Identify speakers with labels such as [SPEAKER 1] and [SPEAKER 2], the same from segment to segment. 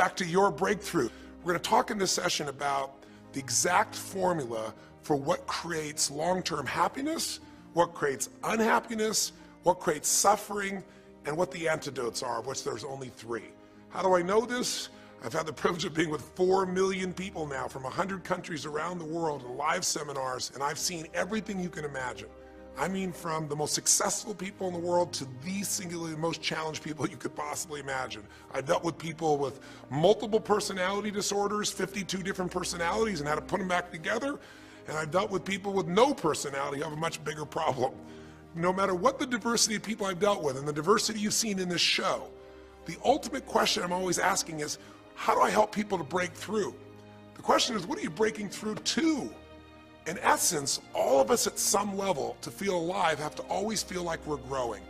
[SPEAKER 1] back to Your Breakthrough. We're going to talk in this session about the exact formula for what creates long-term happiness, what creates unhappiness, what creates suffering, and what the antidotes are, of which there's only 3. How do I know this? I've had the privilege of being with 4 million people now from 100 countries around the world in live seminars, and I've seen everything you can imagine. I mean, from the most successful people in the world to the singularly most challenged people you could possibly imagine. I've dealt with people with multiple personality disorders, 52 different personalities, and how to put them back together. And I've dealt with people with no personality who have a much bigger problem. No matter what the diversity of people I've dealt with and the diversity you've seen in this show, the ultimate question I'm always asking is, how do I help people to break through? The question is, what are you breaking through to? In essence, all of us at some level to feel alive have to always feel like we're growing.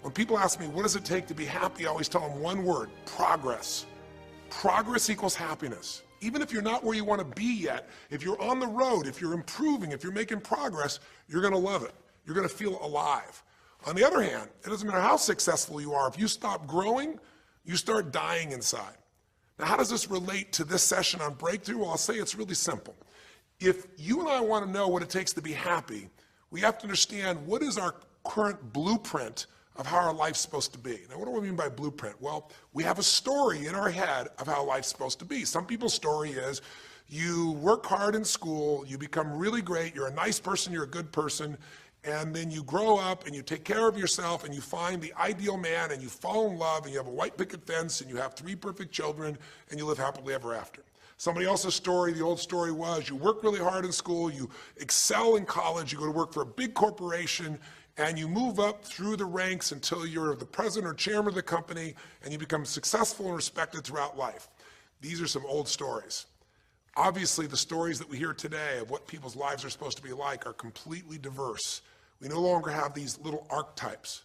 [SPEAKER 1] When people ask me, what does it take to be happy? I always tell them one word: progress. Progress equals happiness. Even if you're not where you want to be yet, if you're on the road, if you're improving, if you're making progress, you're going to love it. You're going to feel alive. On the other hand, it doesn't matter how successful you are. If you stop growing, you start dying inside. Now, how does this relate to this session on breakthrough? Well, I'll say it's really simple. If you and I want to know what it takes to be happy, we have to understand what is our current blueprint of how our life's supposed to be. Now, what do I mean by blueprint? Well, we have a story in our head of how life's supposed to be. Some people's story is you work hard in school, you become really great, you're a nice person, you're a good person, and then you grow up and you take care of yourself and you find the ideal man and you fall in love and you have a white picket fence and you have 3 perfect children and you live happily ever after. Somebody else's story, the old story was, you work really hard in school, you excel in college, you go to work for a big corporation, and you move up through the ranks until you're the president or chairman of the company, and you become successful and respected throughout life. These are some old stories. Obviously, the stories that we hear today of what people's lives are supposed to be like are completely diverse. We no longer have these little archetypes,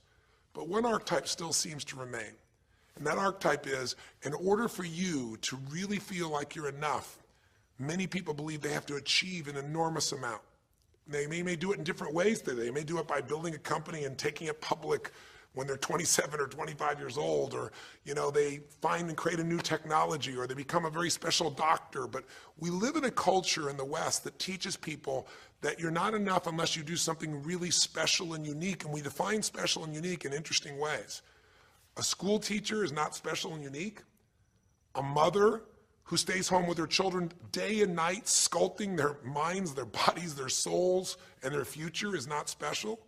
[SPEAKER 1] but one archetype still seems to remain. And that archetype is, in order for you to really feel like you're enough, many people believe they have to achieve an enormous amount. They may do it in different ways. They may do it by building a company and taking it public when they're 27 or 25 years old, or they find and create a new technology, or they become a very special doctor. But we live in a culture in the West that teaches people that you're not enough unless you do something really special and unique, and we define special and unique in interesting ways. A school teacher is not special and unique. A mother who stays home with her children day and night, sculpting their minds, their bodies, their souls, and their future is not special.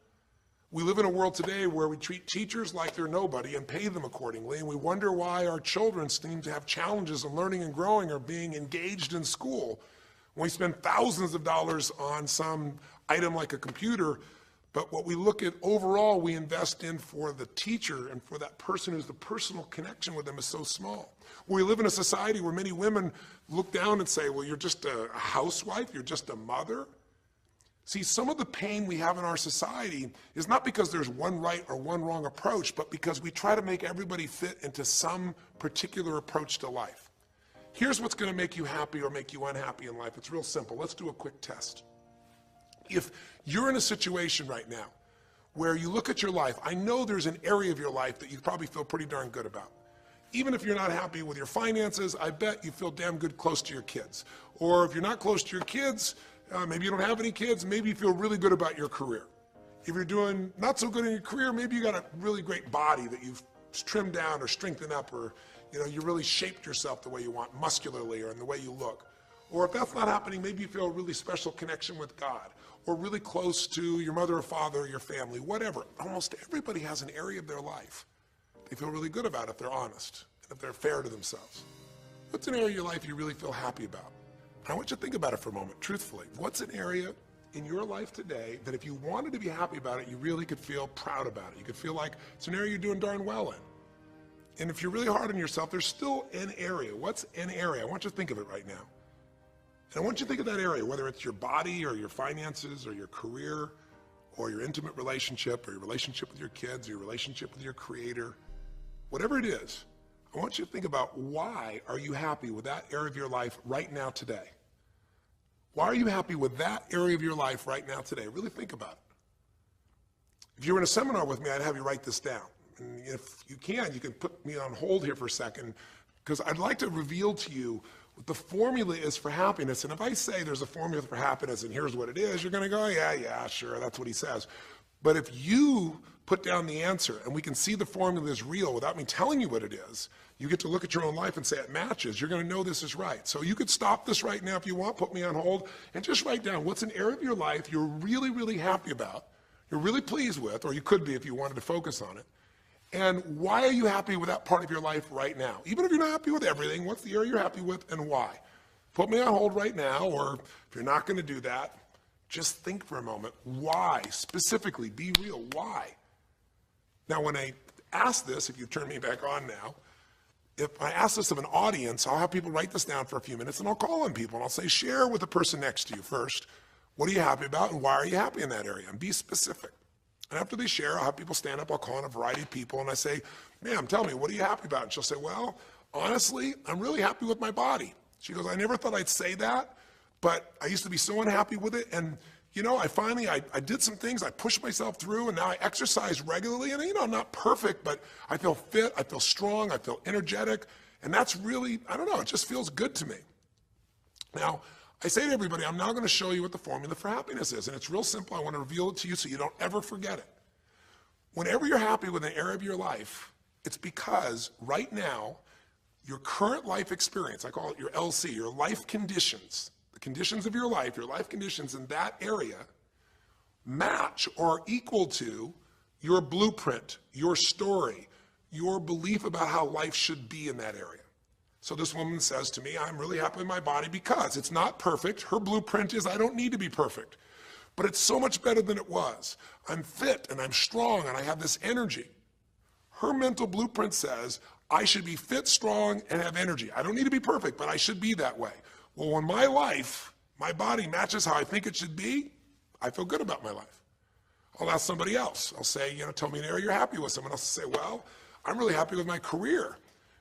[SPEAKER 1] We live in a world today where we treat teachers like they're nobody and pay them accordingly, and we wonder why our children seem to have challenges in learning and growing or being engaged in school. When we spend thousands of dollars on some item like a computer, but what we look at overall, we invest in for the teacher and for that person who's the personal connection with them is so small. We live in a society where many women look down and say, well, you're just a housewife, you're just a mother. See, some of the pain we have in our society is not because there's one right or one wrong approach, but because we try to make everybody fit into some particular approach to life. Here's what's going to make you happy or make you unhappy in life. It's real simple. Let's do a quick test. If you're in a situation right now where you look at your life, I know there's an area of your life that you probably feel pretty darn good about. Even if you're not happy with your finances, I bet you feel damn good close to your kids. Or if you're not close to your kids, maybe you don't have any kids, maybe you feel really good about your career. If you're doing not so good in your career, maybe you got a really great body that you've trimmed down or strengthened up, or you really shaped yourself the way you want, muscularly, or in the way you look. Or if that's not happening, maybe you feel a really special connection with God, or really close to your mother or father or your family, whatever. Almost everybody has an area of their life they feel really good about if they're honest and if they're fair to themselves. What's an area of your life you really feel happy about? I want you to think about it for a moment, truthfully. What's an area in your life today that if you wanted to be happy about it, you really could feel proud about it? You could feel like it's an area you're doing darn well in. And if you're really hard on yourself, there's still an area. What's an area? I want you to think of it right now. And I want you to think of that area, whether it's your body or your finances or your career or your intimate relationship or your relationship with your kids or your relationship with your creator, whatever it is. I want you to think about, why are you happy with that area of your life right now today? Why are you happy with that area of your life right now today? Really think about it. If you were in a seminar with me, I'd have you write this down. And if you can put me on hold here for a second, because I'd like to reveal to you what the formula is for happiness. And if I say there's a formula for happiness and here's what it is, you're going to go, yeah, sure, that's what he says. But if you put down the answer and we can see the formula is real without me telling you what it is, you get to look at your own life and say it matches. You're going to know this is right. So you could stop this right now if you want, put me on hold, and just write down what's an area of your life you're really, really happy about, you're really pleased with, or you could be if you wanted to focus on it. And why are you happy with that part of your life right now? Even if you're not happy with everything, what's the area you're happy with and why? Put me on hold right now, or if you're not going to do that, just think for a moment. Why? Specifically, be real. Why? Now, when I ask this, if you turn me back on now, if I ask this of an audience, I'll have people write this down for a few minutes, and I'll call on people, and I'll say, share with the person next to you first. What are you happy about, and why are you happy in that area? And be specific. And after they share, I'll have people stand up, I'll call on a variety of people, and I say, ma'am, tell me, what are you happy about? And she'll say, well, honestly, I'm really happy with my body. She goes, I never thought I'd say that, but I used to be so unhappy with it, and you know, I did some things, I pushed myself through, and now I exercise regularly, and you know, I'm not perfect, but I feel fit, I feel strong, I feel energetic, and that's really, I don't know, it just feels good to me. Now, I say to everybody, I'm now going to show you what the formula for happiness is, and it's real simple. I want to reveal it to you so you don't ever forget it. Whenever you're happy with an area of your life, it's because right now, your current life experience, I call it your LC, your life conditions, the conditions of your life conditions in that area match or are equal to your blueprint, your story, your belief about how life should be in that area. So this woman says to me, I'm really happy with my body because it's not perfect. Her blueprint is I don't need to be perfect, but it's so much better than it was. I'm fit and I'm strong and I have this energy. Her mental blueprint says I should be fit, strong, and have energy. I don't need to be perfect, but I should be that way. Well, when my life, my body matches how I think it should be, I feel good about my life. I'll ask somebody else. I'll say, you know, tell me an area you're happy with. Someone else will say, well, I'm really happy with my career.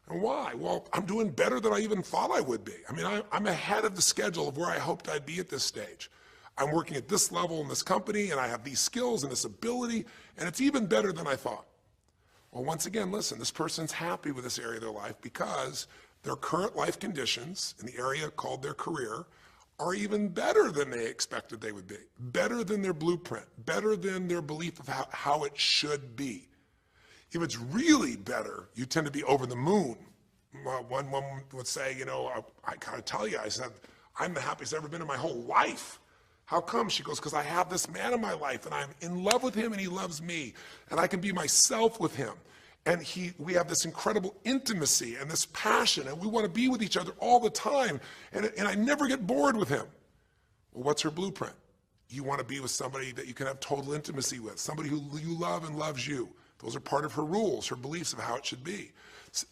[SPEAKER 1] And why? Well, I'm doing better than I even thought I would be. I mean, I'm ahead of the schedule of where I hoped I'd be at this stage. I'm working at this level in this company, and I have these skills and this ability, and it's even better than I thought. Well, once again, listen, this person's happy with this area of their life because their current life conditions in the area called their career are even better than they expected they would be, better than their blueprint, better than their belief of how it should be. If it's really better, you tend to be over the moon. One woman would say, you know, I gotta tell you, I said, I'm the happiest I've ever been in my whole life. How come? She goes, because I have this man in my life and I'm in love with him and he loves me and I can be myself with him. And we have this incredible intimacy and this passion and we want to be with each other all the time and I never get bored with him. Well, what's her blueprint? You want to be with somebody that you can have total intimacy with, somebody who you love and loves you. Those are part of her rules, her beliefs of how it should be.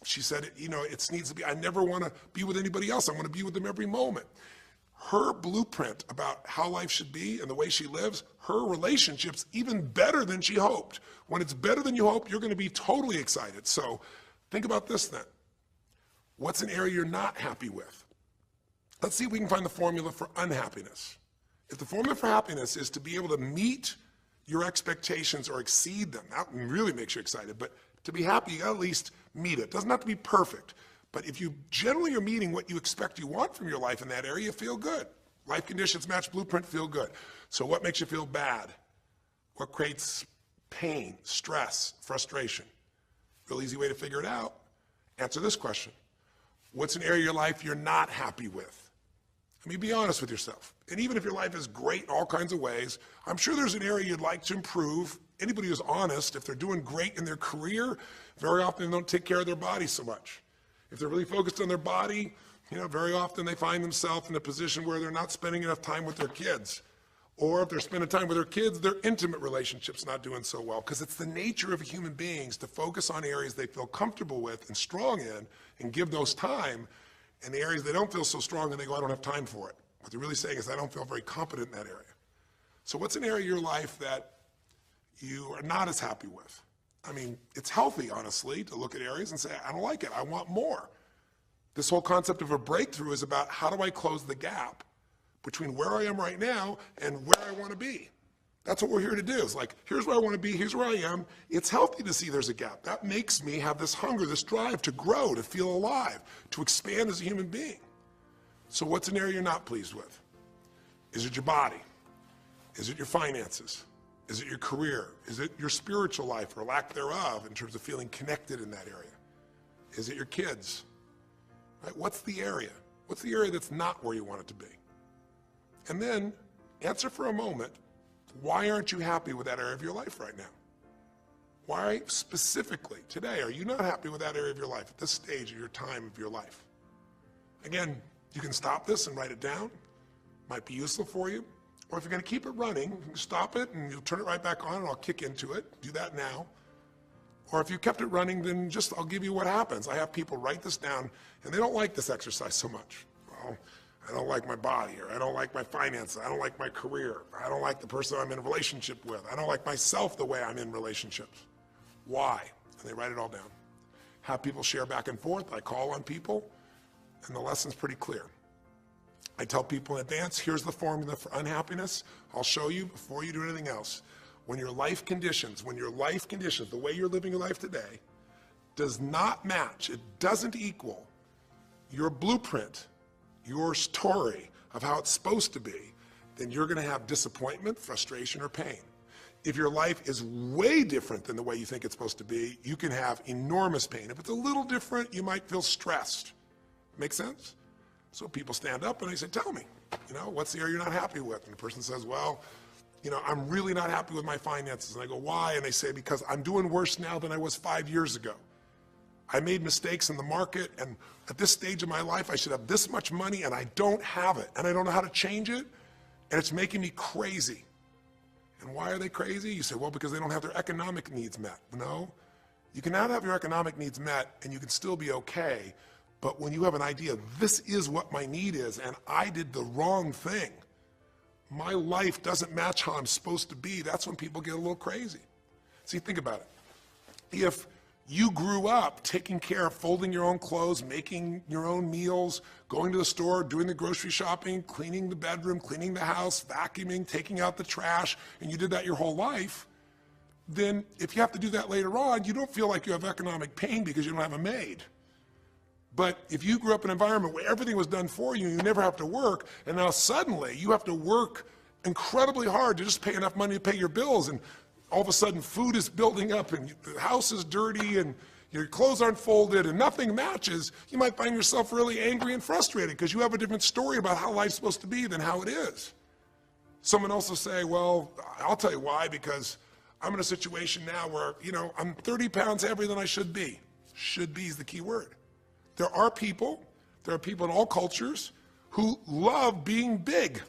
[SPEAKER 1] She said, you know, it needs to be, I never want to be with anybody else. I want to be with them every moment. Her blueprint about how life should be and the way she lives, her relationship's even better than she hoped. When it's better than you hope, you're going to be totally excited. So think about this then. What's an area you're not happy with? Let's see if we can find the formula for unhappiness. If the formula for happiness is to be able to meet your expectations or exceed them, that really makes you excited, but to be happy, you gotta at least meet it. It doesn't have to be perfect, but if you generally are meeting what you expect you want from your life in that area, you feel good. Life conditions match blueprint, feel good. So what makes you feel bad? What creates pain, stress, frustration? Real easy way to figure it out. Answer this question. What's an area of your life you're not happy with? I mean, be honest with yourself. And even if your life is great in all kinds of ways, I'm sure there's an area you'd like to improve. Anybody who's honest, if they're doing great in their career, very often they don't take care of their body so much. If they're really focused on their body, you know, very often they find themselves in a position where they're not spending enough time with their kids. Or if they're spending time with their kids, their intimate relationship's not doing so well. Because it's the nature of human beings to focus on areas they feel comfortable with and strong in and give those time. And the areas they don't feel so strong and they go, I don't have time for it. What they're really saying is I don't feel very competent in that area. So what's an area of your life that you are not as happy with? I mean, it's healthy, honestly, to look at areas and say, I don't like it, I want more. This whole concept of a breakthrough is about how do I close the gap between where I am right now and where I want to be. That's what we're here to do. It's like, here's where I want to be, here's where I am. It's healthy to see there's a gap. That makes me have this hunger, this drive to grow, to feel alive, to expand as a human being. So what's an area you're not pleased with? Is it your body? Is it your finances? Is it your career? Is it your spiritual life or lack thereof in terms of feeling connected in that area? Is it your kids? Right? What's the area? What's the area that's not where you want it to be? And then answer for a moment, why aren't you happy with that area of your life right now? Why specifically today are you not happy with that area of your life at this stage of your time of your life? Again, you can stop this and write it down. Might be useful for you. Or if you're going to keep it running, you can stop it and you'll turn it right back on and I'll kick into it. Do that now. Or if you kept it running, then just I'll give you what happens. I have people write this down and they don't like this exercise so much. Well, I don't like my body, or I don't like my finances, I don't like my career, I don't like the person I'm in a relationship with, I don't like myself the way I'm in relationships. Why? And they write it all down. Have people share back and forth. I call on people, and the lesson's pretty clear. I tell people in advance, here's the formula for unhappiness. I'll show you before you do anything else. When your life conditions, the way you're living your life today, does not match, it doesn't equal your blueprint, your story of how it's supposed to be, then you're going to have disappointment, frustration, or pain. If your life is way different than the way you think it's supposed to be, you can have enormous pain. If it's a little different, you might feel stressed. Make sense? So people stand up and they say, tell me, what's the area you're not happy with? And the person says, well, I'm really not happy with my finances. And I go, why? And they say, because I'm doing worse now than I was 5 years ago. I made mistakes in the market, and at this stage of my life, I should have this much money, and I don't have it, and I don't know how to change it, and it's making me crazy. And why are they crazy? You say, well, because they don't have their economic needs met. No, you can not have your economic needs met, and you can still be okay, but when you have an idea, this is what my need is, and I did the wrong thing, my life doesn't match how I'm supposed to be, that's when people get a little crazy. See, think about it. If you grew up taking care of folding your own clothes, making your own meals, going to the store, doing the grocery shopping, cleaning the bedroom, cleaning the house, vacuuming, taking out the trash, and you did that your whole life, then if you have to do that later on, you don't feel like you have economic pain because you don't have a maid. But if you grew up in an environment where everything was done for you, you never have to work, and now suddenly you have to work incredibly hard to just pay enough money to pay your bills, and all of a sudden food is building up and the house is dirty and your clothes aren't folded and nothing matches, you might find yourself really angry and frustrated because you have a different story about how life's supposed to be than how it is. Someone else will say, well, I'll tell you why, because I'm in a situation now where, I'm 30 pounds heavier than I should be. Should be is the key word. There are people in all cultures who love being big.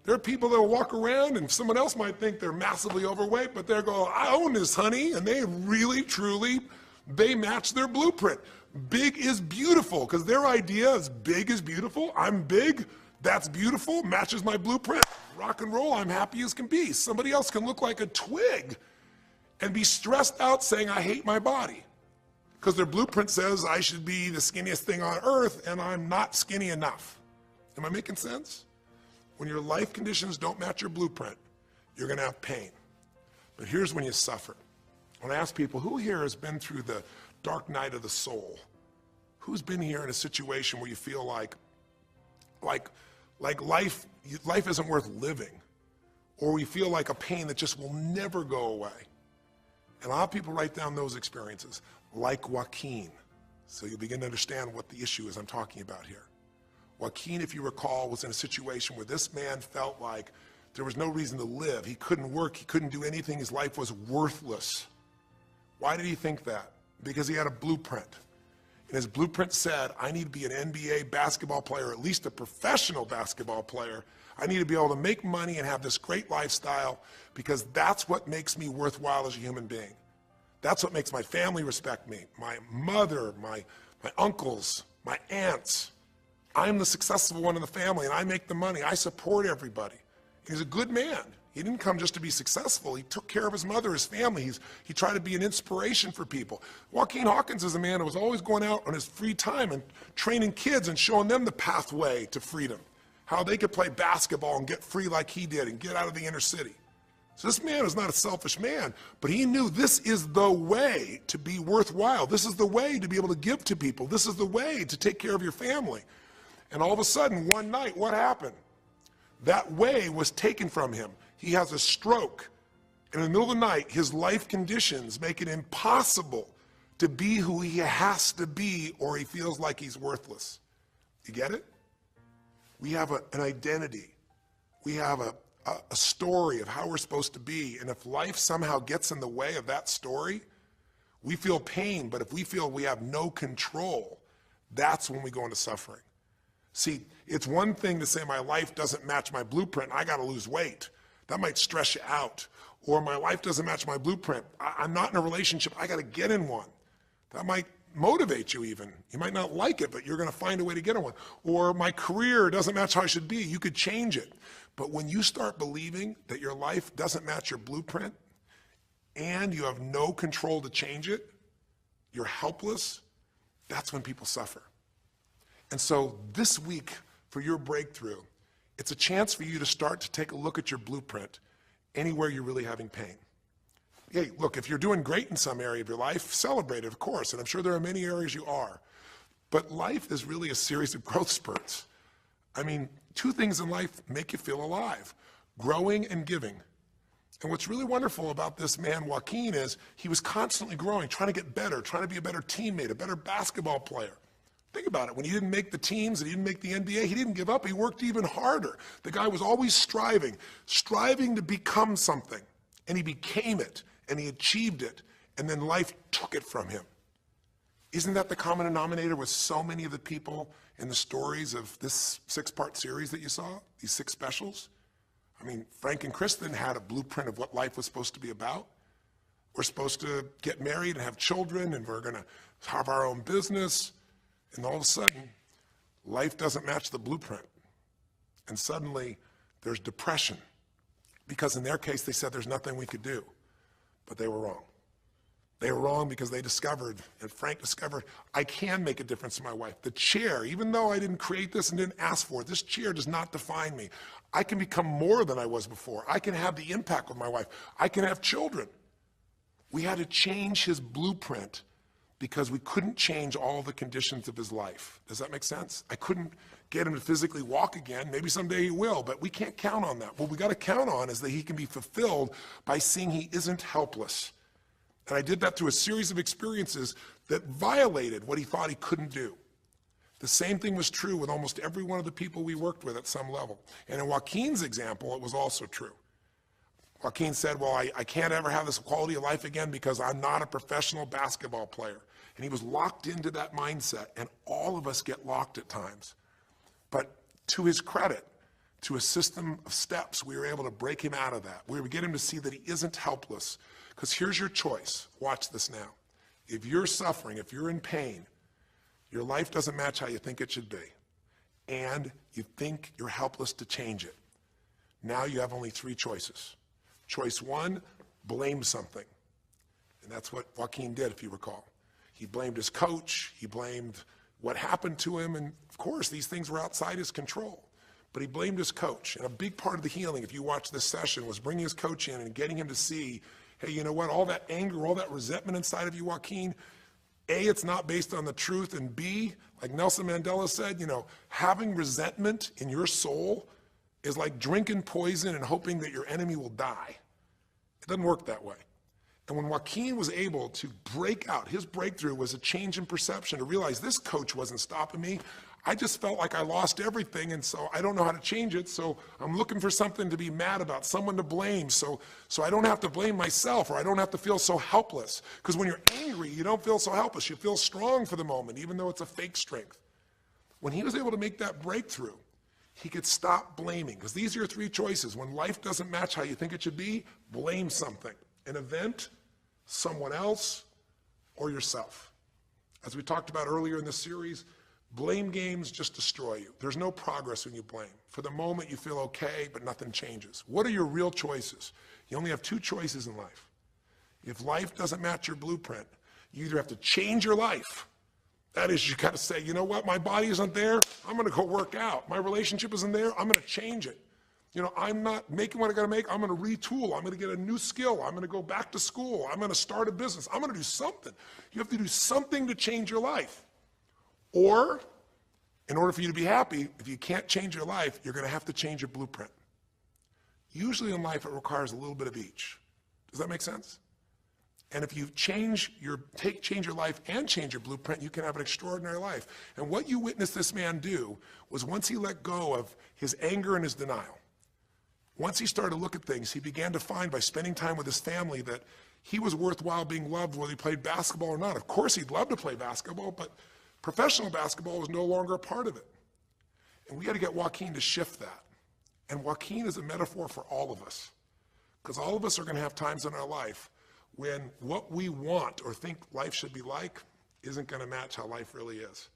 [SPEAKER 1] There are people that will walk around and someone else might think they're massively overweight, but they'll go, I own this, honey, and they really, truly, they match their blueprint. Big is beautiful, because their idea is big is beautiful. I'm big, that's beautiful, matches my blueprint. Rock and roll, I'm happy as can be. Somebody else can look like a twig and be stressed out saying, I hate my body, because their blueprint says I should be the skinniest thing on earth, and I'm not skinny enough. Am I making sense? When your life conditions don't match your blueprint, you're going to have pain. But here's when you suffer. When I ask people, who here has been through the dark night of the soul? Who's been here in a situation where you feel like life isn't worth living, or we feel like a pain that just will never go away? And a lot of people write down those experiences, like Joaquin. So you'll begin to understand what the issue is I'm talking about here. Joaquin, if you recall, was in a situation where this man felt like there was no reason to live. He couldn't work, he couldn't do anything, his life was worthless. Why did he think that? Because he had a blueprint. And his blueprint said, I need to be an NBA basketball player, at least a professional basketball player. I need to be able to make money and have this great lifestyle, because that's what makes me worthwhile as a human being. That's what makes my family respect me, my mother, my uncles, my aunts. I'm the successful one in the family, and I make the money. I support everybody. He's a good man. He didn't come just to be successful. He took care of his mother, his family. He tried to be an inspiration for people. Joaquin Hawkins is a man who was always going out on his free time and training kids and showing them the pathway to freedom, how they could play basketball and get free like he did and get out of the inner city. So this man is not a selfish man, but he knew this is the way to be worthwhile. This is the way to be able to give to people. This is the way to take care of your family. And all of a sudden, one night, what happened? That way was taken from him. He has a stroke. And in the middle of the night, his life conditions make it impossible to be who he has to be, or he feels like he's worthless. You get it? We have an identity. We have a story of how we're supposed to be. And if life somehow gets in the way of that story, we feel pain. But if we feel we have no control, that's when we go into suffering. See, it's one thing to say my life doesn't match my blueprint, I got to lose weight. That might stress you out. Or my life doesn't match my blueprint, I'm not in a relationship, I got to get in one. That might motivate you even. You might not like it, but you're going to find a way to get in one. Or my career doesn't match how I should be, you could change it. But when you start believing that your life doesn't match your blueprint and you have no control to change it, you're helpless, that's when people suffer. And so this week for your breakthrough, it's a chance for you to start to take a look at your blueprint anywhere you're really having pain. Hey, look, if you're doing great in some area of your life, celebrate it, of course, and I'm sure there are many areas you are. But life is really a series of growth spurts. I mean, two things in life make you feel alive: growing and giving. And what's really wonderful about this man, Joaquin, is he was constantly growing, trying to get better, trying to be a better teammate, a better basketball player. Think about it. When he didn't make the teams and he didn't make the NBA, he didn't give up. He worked even harder. The guy was always striving to become something. And he became it, and he achieved it, and then life took it from him. Isn't that the common denominator with so many of the people in the stories of this 6-part series that you saw, these 6 specials? I mean, Frank and Kristen had a blueprint of what life was supposed to be about. We're supposed to get married and have children, and we're going to have our own business. And all of a sudden, life doesn't match the blueprint. And suddenly, there's depression. Because in their case, they said there's nothing we could do. But they were wrong. They were wrong because they discovered, and Frank discovered, I can make a difference in my wife. The chair, even though I didn't create this and didn't ask for it, this chair does not define me. I can become more than I was before. I can have the impact with my wife. I can have children. We had to change his blueprint because we couldn't change all the conditions of his life. Does that make sense? I couldn't get him to physically walk again. Maybe someday he will, but we can't count on that. What we got to count on is that he can be fulfilled by seeing he isn't helpless. And I did that through a series of experiences that violated what he thought he couldn't do. The same thing was true with almost every one of the people we worked with at some level. And in Joaquin's example, it was also true. Joaquin said, well, I can't ever have this quality of life again because I'm not a professional basketball player. And he was locked into that mindset, and all of us get locked at times. But to his credit, to a system of steps, we were able to break him out of that. We were able to get him to see that he isn't helpless. Because here's your choice. Watch this now. If you're suffering, if you're in pain, your life doesn't match how you think it should be, and you think you're helpless to change it, now you have only 3 choices. Choice 1, blame something. And that's what Joaquin did, if you recall. He blamed his coach, he blamed what happened to him, and of course these things were outside his control. But he blamed his coach. And a big part of the healing, if you watch this session, was bringing his coach in and getting him to see, hey, you know what, all that anger, all that resentment inside of you, Joaquin, A, it's not based on the truth, and B, like Nelson Mandela said, you know, having resentment in your soul is like drinking poison and hoping that your enemy will die. It doesn't work that way. And when Joaquin was able to break out, his breakthrough was a change in perception, to realize this coach wasn't stopping me. I just felt like I lost everything, and so I don't know how to change it, so I'm looking for something to be mad about, someone to blame, so I don't have to blame myself, or I don't have to feel so helpless. Because when you're angry, you don't feel so helpless. You feel strong for the moment, even though it's a fake strength. When he was able to make that breakthrough, he could stop blaming. Because these are your 3 choices. When life doesn't match how you think it should be, blame something. An event, someone else, or yourself. As we talked about earlier in this series, blame games just destroy you. There's no progress when you blame. For the moment, you feel okay, but nothing changes. What are your real choices? You only have 2 choices in life. If life doesn't match your blueprint, you either have to change your life. That is, you got to say, you know what, my body isn't there, I'm going to go work out. My relationship isn't there, I'm going to change it. I'm not making what I gotta make. I'm gonna retool. I'm gonna get a new skill. I'm gonna go back to school. I'm gonna start a business. I'm gonna do something. You have to do something to change your life. Or, in order for you to be happy, if you can't change your life, you're gonna have to change your blueprint. Usually in life, it requires a little bit of each. Does that make sense? And if you change your life and change your blueprint, you can have an extraordinary life. And what you witnessed this man do was once he let go of his anger and his denial, once he started to look at things, he began to find by spending time with his family that he was worthwhile being loved whether he played basketball or not. Of course, he'd love to play basketball, but professional basketball was no longer a part of it. And we got to get Joaquin to shift that. And Joaquin is a metaphor for all of us, because all of us are going to have times in our life when what we want or think life should be like isn't going to match how life really is.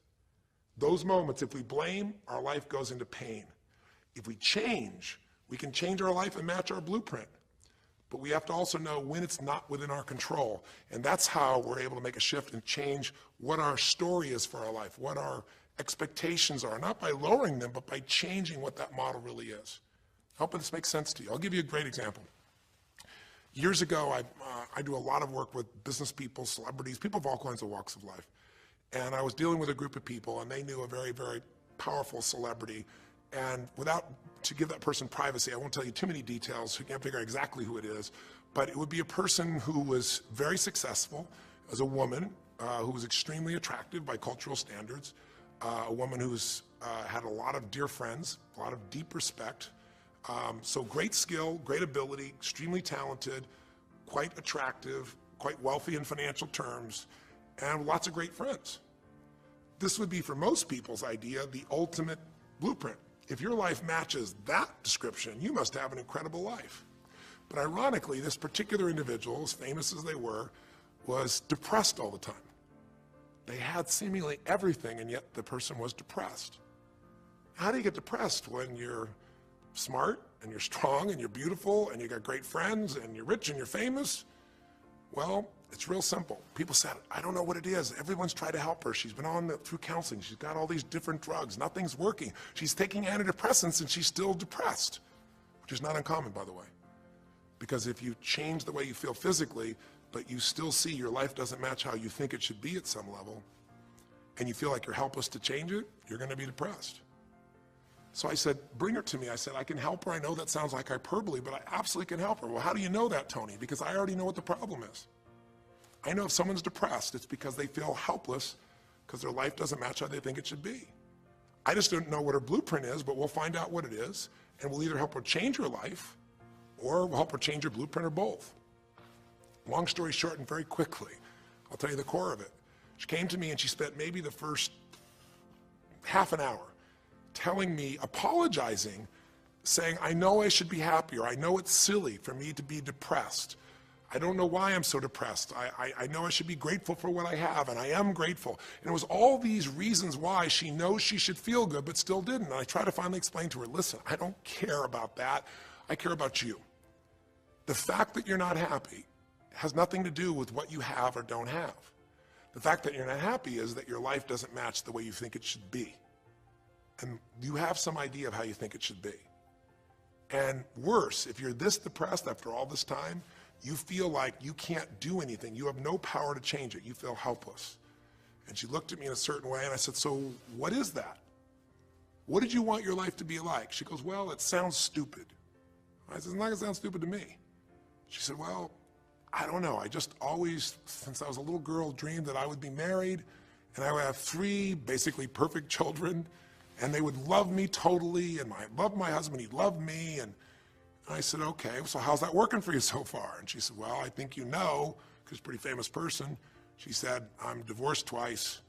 [SPEAKER 1] Those moments, if we blame, our life goes into pain. If we change, we can change our life and match our blueprint. But we have to also know when it's not within our control. And that's how we're able to make a shift and change what our story is for our life, what our expectations are, not by lowering them, but by changing what that model really is. I hope this makes sense to you. I'll give you a great example. Years ago, I do a lot of work with business people, celebrities, people of all kinds of walks of life. And I was dealing with a group of people, and they knew a very, very powerful celebrity. And to give that person privacy, I won't tell you too many details, so you can't figure out exactly who it is, but it would be a person who was very successful as a woman, who was extremely attractive by cultural standards, a woman who's had a lot of dear friends, a lot of deep respect, so great skill, great ability, extremely talented, quite attractive, quite wealthy in financial terms, and lots of great friends. This would be, for most people's idea, the ultimate blueprint. If your life matches that description, you must have an incredible life. But ironically, this particular individual, as famous as they were, was depressed all the time. They had seemingly everything, and yet the person was depressed. How do you get depressed when you're smart, and you're strong, and you're beautiful, and you got great friends, and you're rich, and you're famous? Well, it's real simple. People said, I don't know what it is. Everyone's tried to help her. She's been through counseling. She's got all these different drugs. Nothing's working. She's taking antidepressants, and she's still depressed, which is not uncommon, by the way. Because if you change the way you feel physically, but you still see your life doesn't match how you think it should be at some level, and you feel like you're helpless to change it, you're going to be depressed. So I said, bring her to me. I said, I can help her. I know that sounds like hyperbole, but I absolutely can help her. Well, how do you know that, Tony? Because I already know what the problem is. I know if someone's depressed, it's because they feel helpless because their life doesn't match how they think it should be. I just don't know what her blueprint is, but we'll find out what it is, and we'll either help her change her life or we'll help her change her blueprint, or both. Long story short, and very quickly, I'll tell you the core of it. She came to me and she spent maybe the first half an hour telling me, apologizing, saying, I know I should be happier. I know it's silly for me to be depressed. I don't know why I'm so depressed. I know I should be grateful for what I have, and I am grateful. And it was all these reasons why she knows she should feel good, but still didn't. And I tried to finally explain to her, listen, I don't care about that. I care about you. The fact that you're not happy has nothing to do with what you have or don't have. The fact that you're not happy is that your life doesn't match the way you think it should be. And you have some idea of how you think it should be. And worse, if you're this depressed after all this time, you feel like you can't do anything. You have no power to change it. You feel helpless. And she looked at me in a certain way, and I said, so what is that? What did you want your life to be like? She goes, well, it sounds stupid. I said, it's not going to sound stupid to me. She said, well, I don't know. I just always, since I was a little girl, dreamed that I would be married, and I would have 3 basically perfect children, and they would love me totally, and I loved my husband, he'd love me, and I said, okay, so how's that working for you so far? And she said, well, I think you know, because she's a pretty famous person. She said, I'm divorced twice,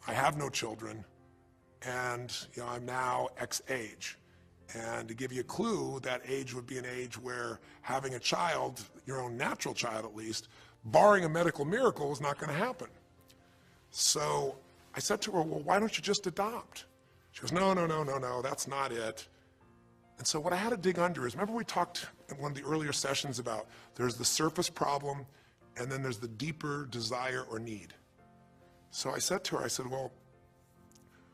[SPEAKER 1] I have no children, and I'm now X age. And to give you a clue, that age would be an age where having a child, your own natural child at least, barring a medical miracle, is not going to happen. So I said to her, well, why don't you just adopt? She goes, no, that's not it. And so what I had to dig under is, remember we talked in one of the earlier sessions about there's the surface problem and then there's the deeper desire or need. So I said to her, I said, well,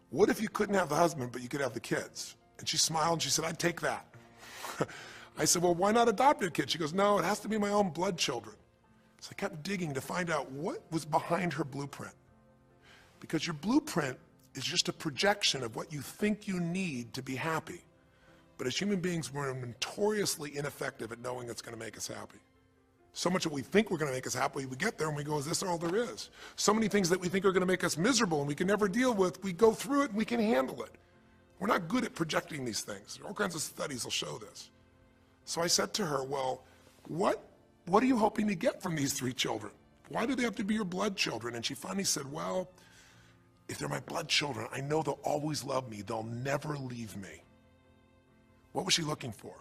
[SPEAKER 1] what if you couldn't have the husband but you could have the kids? And she smiled and she said, I'd take that. I said, well, why not adopted kids? She goes, no, it has to be my own blood children. So I kept digging to find out what was behind her blueprint. Because your blueprint is just a projection of what you think you need to be happy. But as human beings, we're notoriously ineffective at knowing it's going to make us happy. So much that we think we're going to make us happy, we get there and we go, is this all there is? So many things that we think are going to make us miserable and we can never deal with, we go through it and we can handle it. We're not good at projecting these things. All kinds of studies will show this. So I said to her, well, what are you hoping to get from these 3 children? Why do they have to be your blood children? And she finally said, well, if they're my blood children, I know they'll always love me. They'll never leave me. What was she looking for?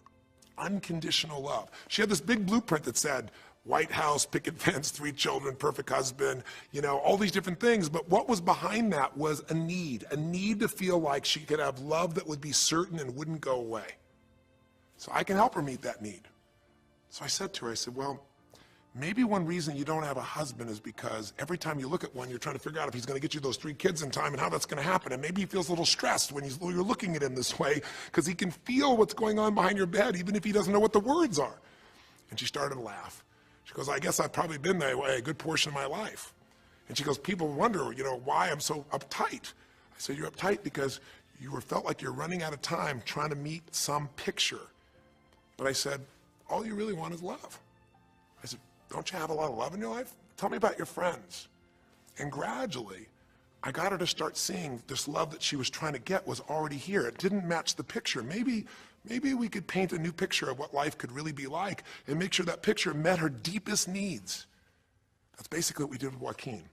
[SPEAKER 1] Unconditional love. She had this big blueprint that said, White House, picket fence, 3 children, perfect husband, all these different things. But what was behind that was a need to feel like she could have love that would be certain and wouldn't go away. So I can help her meet that need. So I said to her, I said, well, maybe one reason you don't have a husband is because every time you look at one, you're trying to figure out if he's going to get you those 3 kids in time and how that's going to happen. And maybe he feels a little stressed when you're looking at him this way because he can feel what's going on behind your bed, even if he doesn't know what the words are. And she started to laugh. She goes, I guess I've probably been that way a good portion of my life. And she goes, people wonder, why I'm so uptight. I said, you're uptight because you felt like you're running out of time trying to meet some picture. But I said, all you really want is love. I said, don't you have a lot of love in your life? Tell me about your friends. And gradually, I got her to start seeing this love that she was trying to get was already here. It didn't match the picture. Maybe we could paint a new picture of what life could really be like and make sure that picture met her deepest needs. That's basically what we did with Joaquin.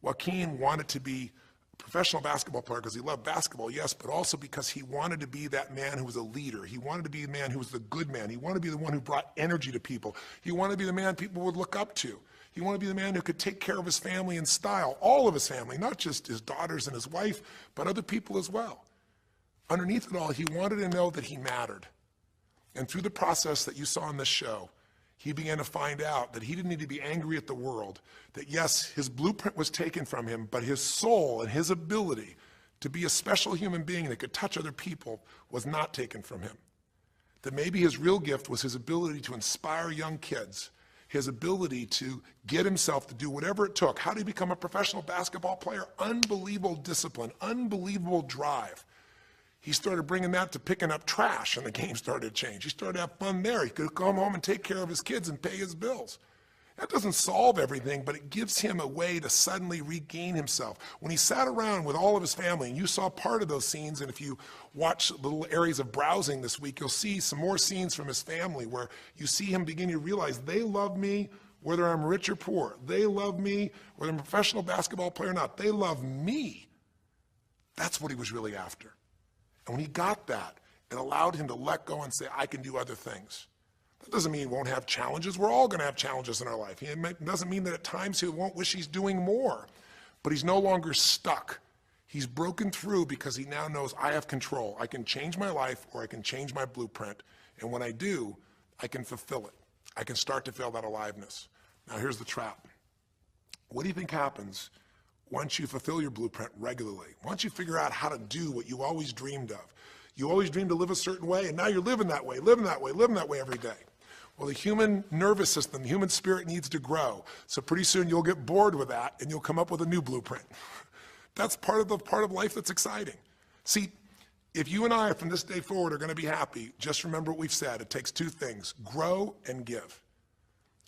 [SPEAKER 1] Joaquin wanted to be a professional basketball player because he loved basketball, yes, but also because he wanted to be that man who was a leader. He wanted to be a man who was the good man. He wanted to be the one who brought energy to people. He wanted to be the man people would look up to. He wanted to be the man who could take care of his family in style, all of his family, not just his daughters and his wife, but other people as well. Underneath it all, he wanted to know that he mattered. And through the process that you saw in this show, he began to find out that he didn't need to be angry at the world, that yes, his blueprint was taken from him, but his soul and his ability to be a special human being that could touch other people was not taken from him. That maybe his real gift was his ability to inspire young kids, his ability to get himself to do whatever it took. How did he become a professional basketball player? Unbelievable discipline, unbelievable drive. He started bringing that to picking up trash, and the game started to change. He started to have fun there. He could come home and take care of his kids and pay his bills. That doesn't solve everything, but it gives him a way to suddenly regain himself. When he sat around with all of his family, and you saw part of those scenes, and if you watch little areas of browsing this week, you'll see some more scenes from his family where you see him begin to realize they love me whether I'm rich or poor. They love me whether I'm a professional basketball player or not. They love me. That's what he was really after. And when he got that, it allowed him to let go and say, I can do other things. That doesn't mean he won't have challenges. We're all going to have challenges in our life. It doesn't mean that at times he won't wish he's doing more. But he's no longer stuck. He's broken through because he now knows I have control. I can change my life or I can change my blueprint. And when I do, I can fulfill it. I can start to feel that aliveness. Now here's the trap. What do you think happens once you fulfill your blueprint regularly? Once you figure out how to do what you always dreamed of. You always dreamed to live a certain way, and now you're living that way every day. Well, the human nervous system, the human spirit needs to grow. So pretty soon you'll get bored with that, and you'll come up with a new blueprint. That's part of life that's exciting. See, if you and I from this day forward are going to be happy, just remember what we've said. It takes 2 things, grow and give.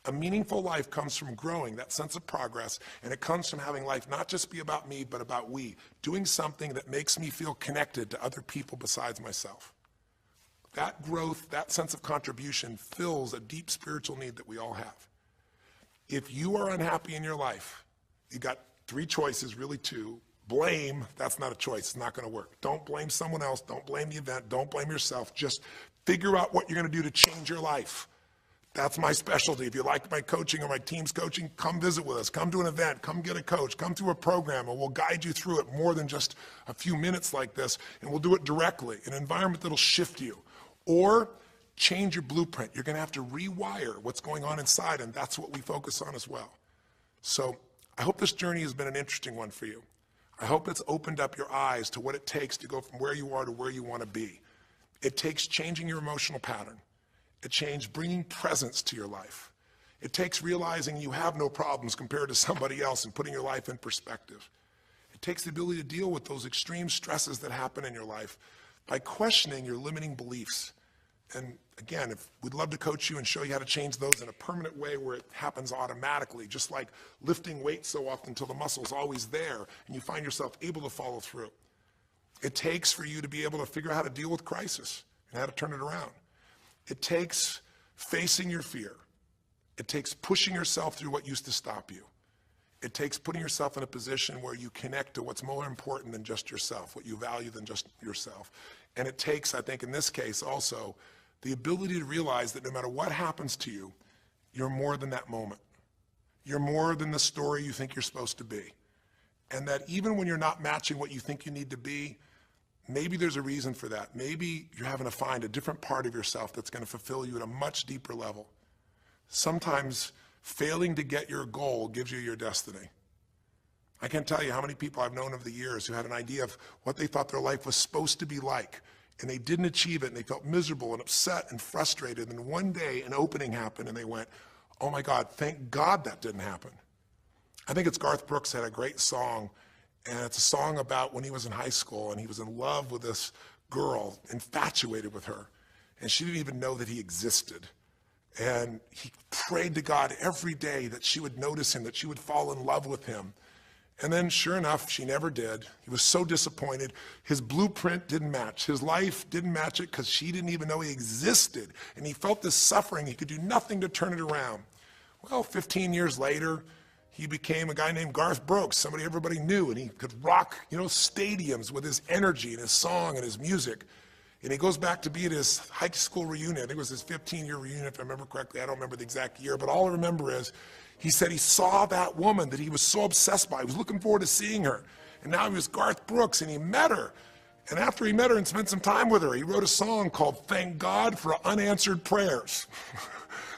[SPEAKER 1] A meaningful life comes from growing, that sense of progress, and it comes from having life not just be about me, but about we, doing something that makes me feel connected to other people besides myself. That growth, that sense of contribution fills a deep spiritual need that we all have. If you are unhappy in your life, you got 3 choices, really 2. Blame, that's not a choice, it's not going to work. Don't blame someone else, don't blame the event, don't blame yourself. Just figure out what you're going to do to change your life. That's my specialty. If you like my coaching or my team's coaching, come visit with us. Come to an event. Come get a coach. Come through a program, and we'll guide you through it more than just a few minutes like this, and we'll do it directly, in an environment that'll shift you. Or change your blueprint. You're going to have to rewire what's going on inside, and that's what we focus on as well. So I hope this journey has been an interesting one for you. I hope it's opened up your eyes to what it takes to go from where you are to where you want to be. It takes changing your emotional pattern. It takes bringing presence to your life. It takes realizing you have no problems compared to somebody else and putting your life in perspective. It takes the ability to deal with those extreme stresses that happen in your life by questioning your limiting beliefs. And again, we'd love to coach you and show you how to change those in a permanent way where it happens automatically, just like lifting weights so often until the muscle's always there and you find yourself able to follow through. It takes for you to be able to figure out how to deal with crisis and how to turn it around. It takes facing your fear. It takes pushing yourself through what used to stop you. It takes putting yourself in a position where you connect to what's more important than just yourself, what you value than just yourself. And it takes, I think in this case also, the ability to realize that no matter what happens to you, you're more than that moment. You're more than the story you think you're supposed to be. And that even when you're not matching what you think you need to be, maybe there's a reason for that. Maybe you're having to find a different part of yourself that's going to fulfill you at a much deeper level. Sometimes failing to get your goal gives you your destiny. I can't tell you how many people I've known over the years who had an idea of what they thought their life was supposed to be like, and they didn't achieve it, and they felt miserable and upset and frustrated, and one day an opening happened, and they went, oh my God, thank God that didn't happen. I think it's Garth Brooks had a great song, and it's a song about when he was in high school, and he was in love with this girl, infatuated with her, and she didn't even know that he existed. And he prayed to God every day that she would notice him, that she would fall in love with him. And then sure enough, she never did. He was so disappointed. His blueprint didn't match. His life didn't match it because she didn't even know he existed. And he felt this suffering. He could do nothing to turn it around. Well, 15 years later, he became a guy named Garth Brooks, somebody everybody knew, and he could rock, stadiums with his energy and his song and his music. And he goes back to be at his high school reunion. I think it was his 15-year reunion, if I remember correctly. I don't remember the exact year, but all I remember is he said he saw that woman that he was so obsessed by. He was looking forward to seeing her. And now he was Garth Brooks, and he met her. And after he met her and spent some time with her, he wrote a song called Thank God for Unanswered Prayers.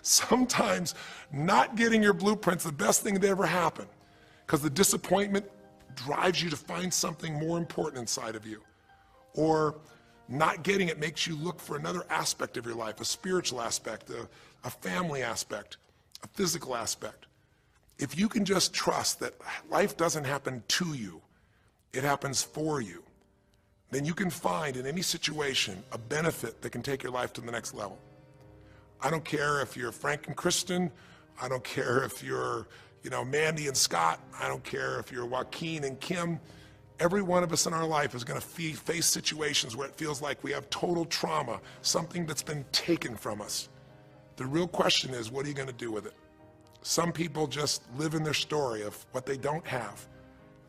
[SPEAKER 1] Sometimes not getting your blueprint's the best thing that ever happened, because the disappointment drives you to find something more important inside of you. Or not getting it makes you look for another aspect of your life, a spiritual aspect, a family aspect, a physical aspect. If you can just trust that life doesn't happen to you, it happens for you, then you can find in any situation a benefit that can take your life to the next level. I don't care if you're Frank and Kristen. I don't care if you're, Mandy and Scott. I don't care if you're Joaquin and Kim. Every one of us in our life is going to face situations where it feels like we have total trauma, something that's been taken from us. The real question is, what are you going to do with it? Some people just live in their story of what they don't have,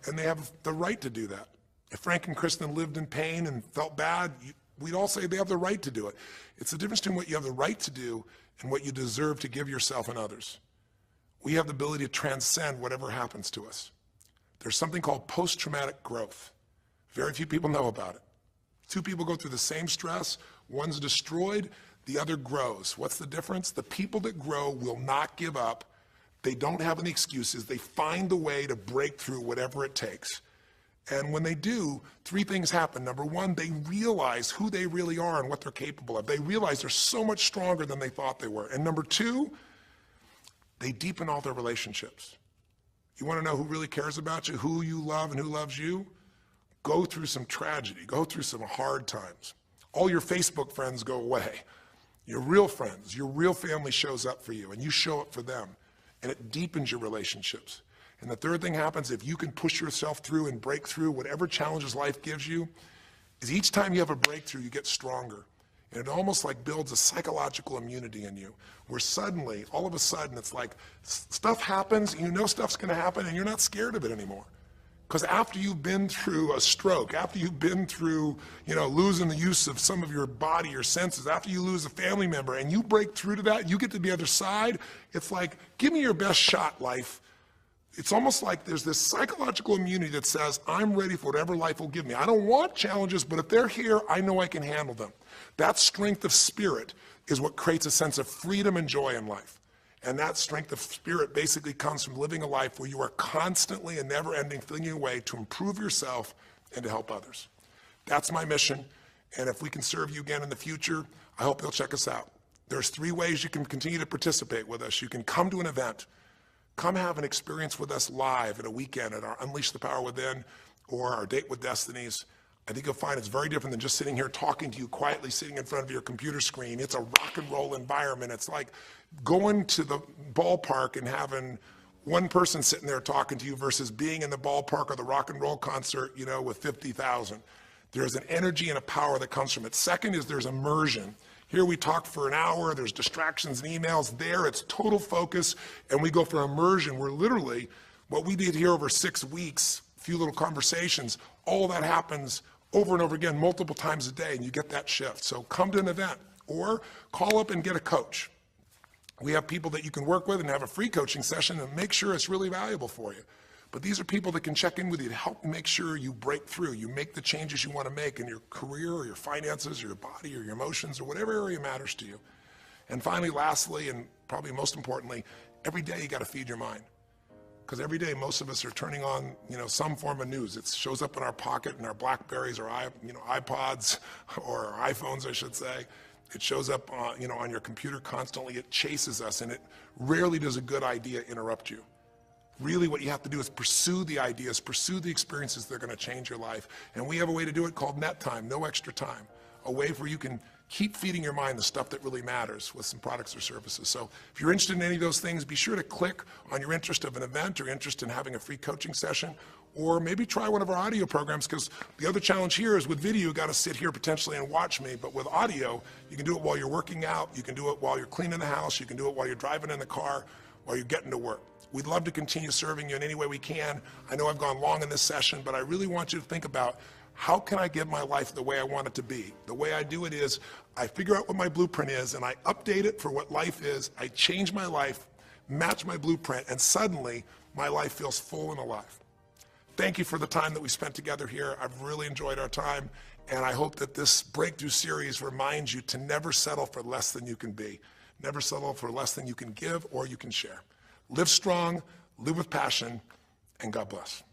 [SPEAKER 1] and they have the right to do that. If Frank and Kristen lived in pain and felt bad, we'd all say they have the right to do it. It's the difference between what you have the right to do and what you deserve to give yourself and others. We have the ability to transcend whatever happens to us. There's something called post-traumatic growth. Very few people know about it. Two people go through the same stress. One's destroyed, the other grows. What's the difference? The people that grow will not give up. They don't have any excuses. They find the way to break through whatever it takes. And when they do, three things happen. Number one, they realize who they really are and what they're capable of. They realize they're so much stronger than they thought they were. And number two, they deepen all their relationships. You want to know who really cares about you, who you love and who loves you? Go through some tragedy, go through some hard times. All your Facebook friends go away. Your real friends, your real family shows up for you, and you show up for them, and it deepens your relationships. And the third thing happens, if you can push yourself through and break through whatever challenges life gives you, is each time you have a breakthrough, you get stronger. And it almost like builds a psychological immunity in you, where suddenly, all of a sudden, it's like stuff happens, you know stuff's gonna happen, and you're not scared of it anymore. Because after you've been through a stroke, after you've been through, losing the use of some of your body, your senses, after you lose a family member, and you break through to that, you get to the other side, it's like, give me your best shot, life. It's almost like there's this psychological immunity that says, I'm ready for whatever life will give me. I don't want challenges, but if they're here, I know I can handle them. That strength of spirit is what creates a sense of freedom and joy in life. And that strength of spirit basically comes from living a life where you are constantly and never-ending thinking a way to improve yourself and to help others. That's my mission, And if we can serve you again in the future, I hope you'll check us out. There's 3 ways you can continue to participate with us. You can come to an event, come have an experience with us live at a weekend at our Unleash the Power Within or our Date with Destinies. I think you'll find it's very different than just sitting here talking to you quietly, sitting in front of your computer screen. It's a rock and roll environment. It's like going to the ballpark and having one person sitting there talking to you versus being in the ballpark or the rock and roll concert, with 50,000. There's an energy and a power that comes from it. Second is there's immersion. Here we talk for an hour, there's distractions and emails. There it's total focus, and we go for immersion where literally what we did here over 6 weeks, a few little conversations, all that happens over and over again, multiple times a day, and you get that shift. So come to an event or call up and get a coach. We have people that you can work with and have a free coaching session and make sure it's really valuable for you. But these are people that can check in with you to help make sure you break through, you make the changes you want to make in your career or your finances or your body or your emotions or whatever area matters to you. And finally, lastly, and probably most importantly, every day you got to feed your mind. Because every day most of us are turning on, some form of news. It shows up in our pocket, in our Blackberries or iPods or our iPhones, I should say. It shows up, on your computer constantly. It chases us, and it rarely does a good idea interrupt you. Really what you have to do is pursue the ideas, pursue the experiences that are going to change your life. And we have a way to do it called net time, no extra time. A way where you can keep feeding your mind the stuff that really matters with some products or services. So if you're interested in any of those things, be sure to click on your interest of an event or interest in having a free coaching session, or maybe try one of our audio programs, because the other challenge here is with video, you got to sit here potentially and watch me, but with audio, you can do it while you're working out, you can do it while you're cleaning the house, you can do it while you're driving in the car, while you're getting to work. We'd love to continue serving you in any way we can. I know I've gone long in this session, but I really want you to think about how can I get my life the way I want it to be? The way I do it is I figure out what my blueprint is and I update it for what life is. I change my life, match my blueprint, and suddenly my life feels full and alive. Thank you for the time that we spent together here. I've really enjoyed our time, and I hope that this breakthrough series reminds you to never settle for less than you can be. Never settle for less than you can give or you can share. Live strong, live with passion, and God bless.